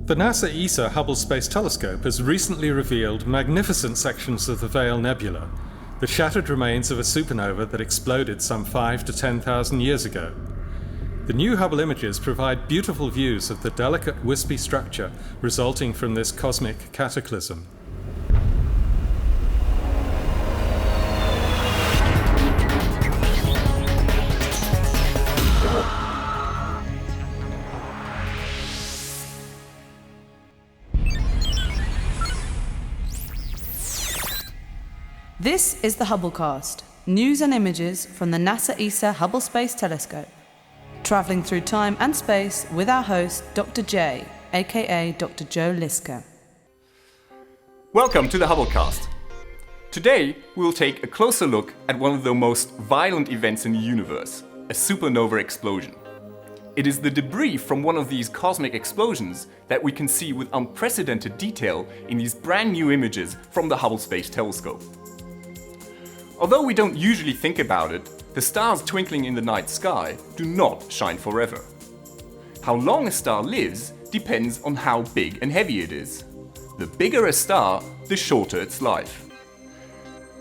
The NASA ESA Hubble Space Telescope has recently revealed magnificent sections of the Veil Nebula, the shattered remains of a supernova that exploded some 5,000 to 10,000 years ago. The new Hubble images provide beautiful views of the delicate wispy structure resulting from this cosmic cataclysm. This is the Hubblecast, news and images from the NASA ESA Hubble Space Telescope. Travelling through time and space with our host, Dr. J, aka Dr. Joe Liske. Welcome to the Hubblecast. Today, we will take a closer look at one of the most violent events in the universe, a supernova explosion. It is the debris from one of these cosmic explosions that we can see with unprecedented detail in these brand new images from the Hubble Space Telescope. Although we don't usually think about it, the stars twinkling in the night sky do not shine forever. How long a star lives depends on how big and heavy it is. The bigger a star, the shorter its life.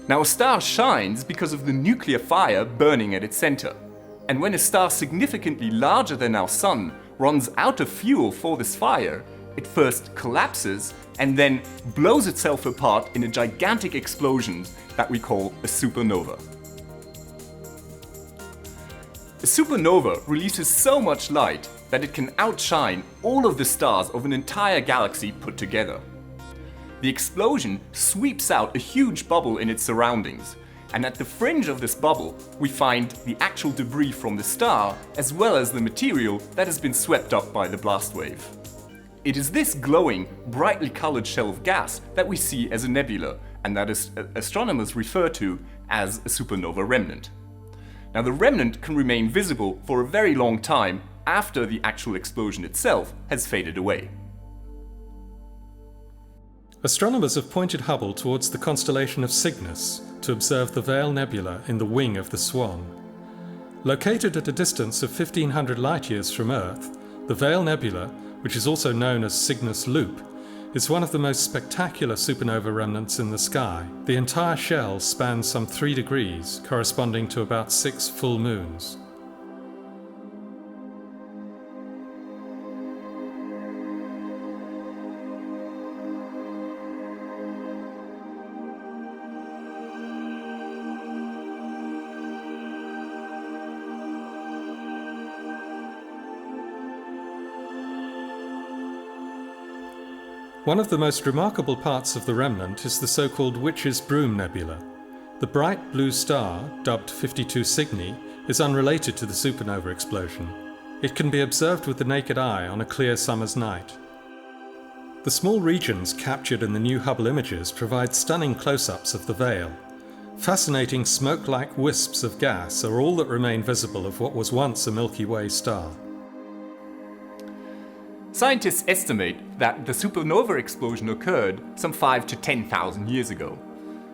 Now, a star shines because of the nuclear fire burning at its center. And when a star significantly larger than our Sun runs out of fuel for this fire, it first collapses and then blows itself apart in a gigantic explosion that we call a supernova. A supernova releases so much light that it can outshine all of the stars of an entire galaxy put together. The explosion sweeps out a huge bubble in its surroundings, and at the fringe of this bubble we find the actual debris from the star as well as the material that has been swept up by the blast wave. It is this glowing, brightly colored shell of gas that we see as a nebula, and that astronomers refer to as a supernova remnant. Now, the remnant can remain visible for a very long time after the actual explosion itself has faded away. Astronomers have pointed Hubble towards the constellation of Cygnus to observe the Veil Nebula in the wing of the Swan. Located at a distance of 1,500 light-years from Earth, the Veil Nebula, which is also known as Cygnus Loop, is one of the most spectacular supernova remnants in the sky. The entire shell spans some 3 degrees, corresponding to about 6 full moons. One of the most remarkable parts of the remnant is the so-called Witch's Broom Nebula. The bright blue star, dubbed 52 Cygni, is unrelated to the supernova explosion. It can be observed with the naked eye on a clear summer's night. The small regions captured in the new Hubble images provide stunning close-ups of the veil. Fascinating smoke-like wisps of gas are all that remain visible of what was once a Milky Way star. Scientists estimate that the supernova explosion occurred some 5,000 to 10,000 years ago.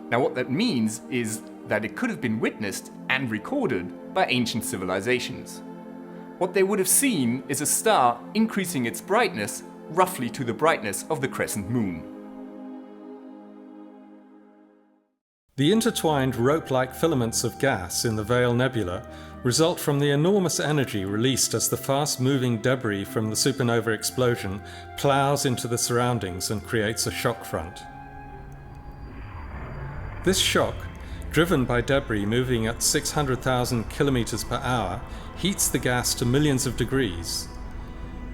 Now, what that means is that it could have been witnessed and recorded by ancient civilizations. What they would have seen is a star increasing its brightness roughly to the brightness of the crescent moon. The intertwined rope-like filaments of gas in the Veil Nebula result from the enormous energy released as the fast-moving debris from the supernova explosion plows into the surroundings and creates a shock front. This shock, driven by debris moving at 600,000 kilometers per hour, heats the gas to millions of degrees.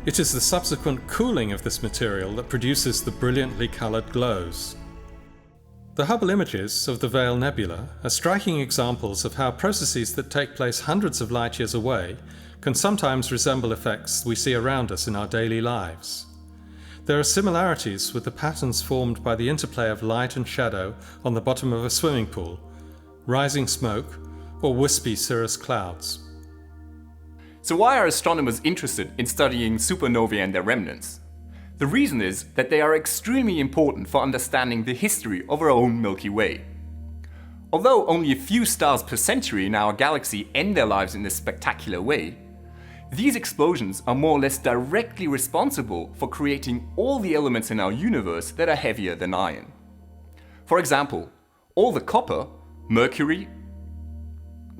It is the subsequent cooling of this material that produces the brilliantly colored glows. The Hubble images of the Veil Nebula are striking examples of how processes that take place hundreds of light-years away can sometimes resemble effects we see around us in our daily lives. There are similarities with the patterns formed by the interplay of light and shadow on the bottom of a swimming pool, rising smoke, or wispy cirrus clouds. So why are astronomers interested in studying supernovae and their remnants? The reason is that they are extremely important for understanding the history of our own Milky Way. Although only a few stars per century in our galaxy end their lives in this spectacular way, These explosions are more or less directly responsible for creating all the elements in our universe that are heavier than iron. For example, all the copper, mercury,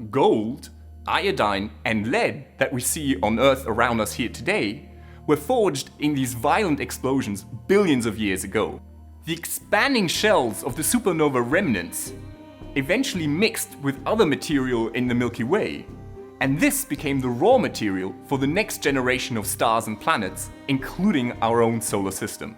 gold, iodine and lead that we see on Earth around us here today were forged in these violent explosions billions of years ago. The expanding shells of the supernova remnants eventually mixed with other material in the Milky Way, and this became the raw material for the next generation of stars and planets, including our own solar system.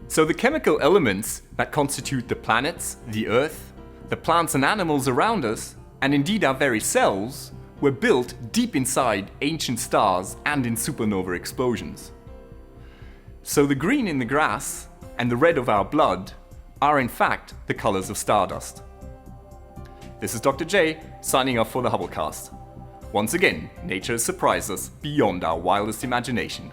So the chemical elements that constitute the planets, the Earth, the plants and animals around us, and indeed our very cells, were built deep inside ancient stars and in supernova explosions. So the green in the grass and the red of our blood are in fact the colors of stardust. This is Dr. J signing off for the Hubblecast. Once again, nature has surprised us beyond our wildest imagination.